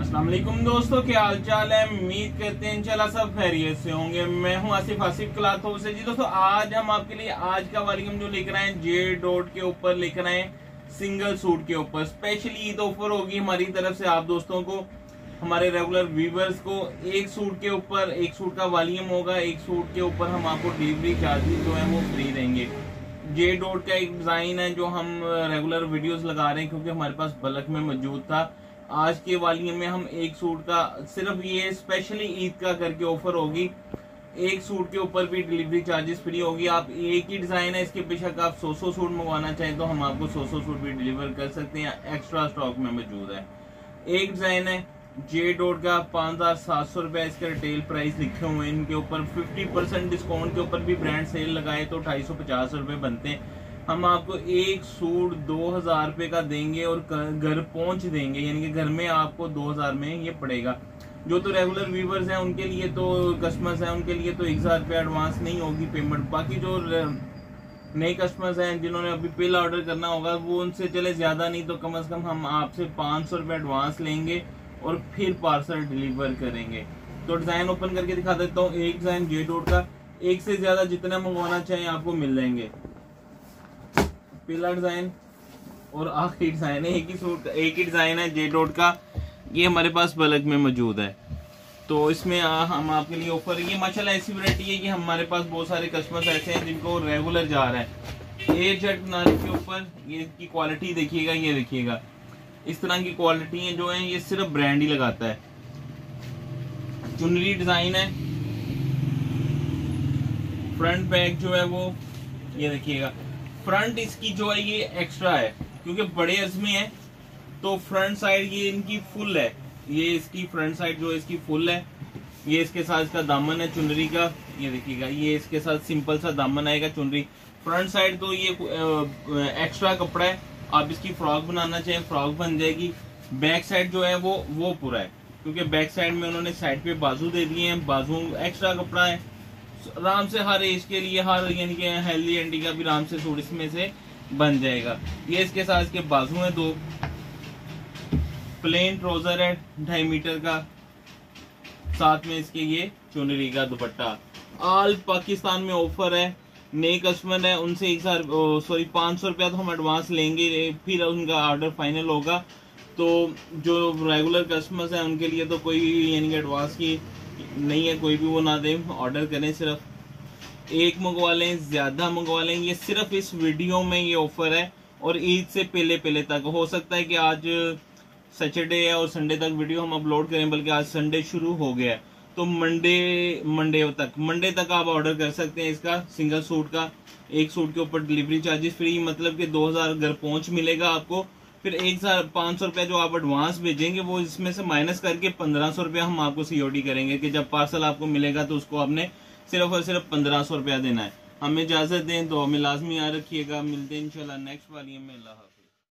अस्सलाम वालेकुम दोस्तों, क्या हाल चाल है। उम्मीद करते हैं इंशाल्लाह सब खैरियत से होंगे। मैं हूं आसिफ क्लॉथ हाउस से। जी दोस्तों, आज हम आपके लिए आज का वॉल्यूम जो लेकर आए जे डॉट के ऊपर लेकर आए सिंगल सूट के ऊपर स्पेशली ईद ऑफर होगी हमारी तरफ से। आप दोस्तों को, हमारे रेगुलर व्यूवर्स को एक सूट के ऊपर एक सूट का वॉल्यूम होगा, एक सूट के ऊपर हम आपको डिलीवरी चार्जेस जो है वो फ्री देंगे। जे डॉट का एक डिजाइन है जो हम रेगुलर वीडियोस लगा रहे हैं क्योंकि हमारे पास बल्क में मौजूद था। आज के वॉल्यूम में हम एक सूट का सिर्फ ये स्पेशली ईद का करके ऑफर होगी। एक सूट के ऊपर भी डिलीवरी चार्जेस फ्री होगी। आप एक ही डिजाइन है, इसके बेशक आप 100 सूट मंगवाना चाहें तो हम आपको 100 सूट भी डिलीवर कर सकते हैं, एक्स्ट्रा स्टॉक में मौजूद है। एक डिजाइन है जे डॉट का 5700 रुपए इसके रिटेल प्राइस लिखे हुए हैं। इनके ऊपर 50% डिस्काउंट के ऊपर भी ब्रांड सेल लगाए तो 250 रुपए बनते हैं। हम आपको एक सूट 2000 रुपए का देंगे और घर पहुंच देंगे, यानी कि घर में आपको 2000 में ये पड़ेगा। जो तो रेगुलर व्यूवर्स हैं उनके लिए तो कस्टमर्स हैं उनके लिए तो 1000 रुपये एडवांस नहीं होगी पेमेंट। बाकी जो नए कस्टमर्स हैं जिन्होंने अभी पहला ऑर्डर करना होगा वो उनसे चले ज्यादा नहीं तो कम से कम हम आपसे 500 रुपये एडवांस लेंगे और फिर पार्सल डिलीवर करेंगे। तो डिजाइन ओपन करके दिखा देता हूँ। एक डिजाइन जे डॉट का, एक से ज्यादा जितना मंगवाना चाहिए आपको मिल जाएंगे। पहला डिजाइन और आखिरी डिजाइन है, एक ही सूट एक ही डिजाइन है जे डॉट का। ये हमारे पास बल्क में मौजूद है तो इसमें हम आपके लिए ऑफर, ये माशाल्लाह ऐसी वैरायटी है कि हमारे पास बहुत सारे कस्टमर्स ऐसे हैं जिनको रेगुलर जा रहा है। एयर जेट बनाने के ऊपर ये की क्वालिटी देखिएगा, ये देखिएगा इस तरह की क्वालिटी जो है ये सिर्फ ब्रांड ही लगाता है। चुनरी डिजाइन है, फ्रंट बैक जो है वो ये देखिएगा। फ्रंट इसकी जो है ये एक्स्ट्रा है क्योंकि बड़े अज़मी है तो फ्रंट साइड ये इनकी फुल है। ये इसकी फ्रंट साइड जो है इसकी फुल है। ये इसके साथ इसका दामन है चुनरी का, ये देखिएगा। ये इसके साथ सिंपल सा दामन आएगा चुनरी। फ्रंट साइड तो ये एक्स्ट्रा कपड़ा है, आप इसकी फ्रॉक बनाना चाहें फ्रॉक बन जाएगी। बैक साइड जो है वो पूरा है क्योंकि बैक साइड में उन्होंने साइड पे बाजू दे दिए हैं, बाजू एक्स्ट्रा कपड़ा है। आराम से हर एज के लिए, हर यानी कि हेल्दी एंडी का भी आराम से सूट इसमें से बन जाएगा। ये इसके साथ इसके बाजू है दो। प्लेन ट्राउजर है 2.5 मीटर का, साथ में इसके ये चुनरी का दुपट्टा। ऑल पाकिस्तान में ऑफर है। नए कस्टमर है उनसे 500 रुपया तो हम एडवांस लेंगे, फिर उनका ऑर्डर फाइनल होगा। तो जो रेगुलर कस्टमर्स हैं उनके लिए तो कोई यानी कि एडवांस की नहीं है, कोई भी वो ना दे, ऑर्डर करें। सिर्फ एक मंगवा लें, ज्यादा मंगवा लें। ये सिर्फ इस वीडियो में ये ऑफर है और ईद से पहले तक हो सकता है कि आज सैटरडे है और संडे तक वीडियो हम अपलोड करें, बल्कि आज संडे शुरू हो गया है तो मंडे तक आप ऑर्डर कर सकते हैं इसका सिंगल सूट का। एक सूट के ऊपर डिलीवरी चार्जेस फ्री, मतलब कि 2000 घर पहुंच मिलेगा आपको। फिर 1500 रुपया जो आप एडवांस भेजेंगे वो इसमें से माइनस करके 1500 रुपया हम आपको सीओडी करेंगे कि जब पार्सल आपको मिलेगा तो उसको आपने सिर्फ और सिर्फ 1500 रुपया देना है। हमें इजाजत दें तो हमें लाजमी याद रखिएगा। मिलते हैं इंशाल्लाह नेक्स्ट वॉल्यूम में। अल्लाह हाफ़िज़।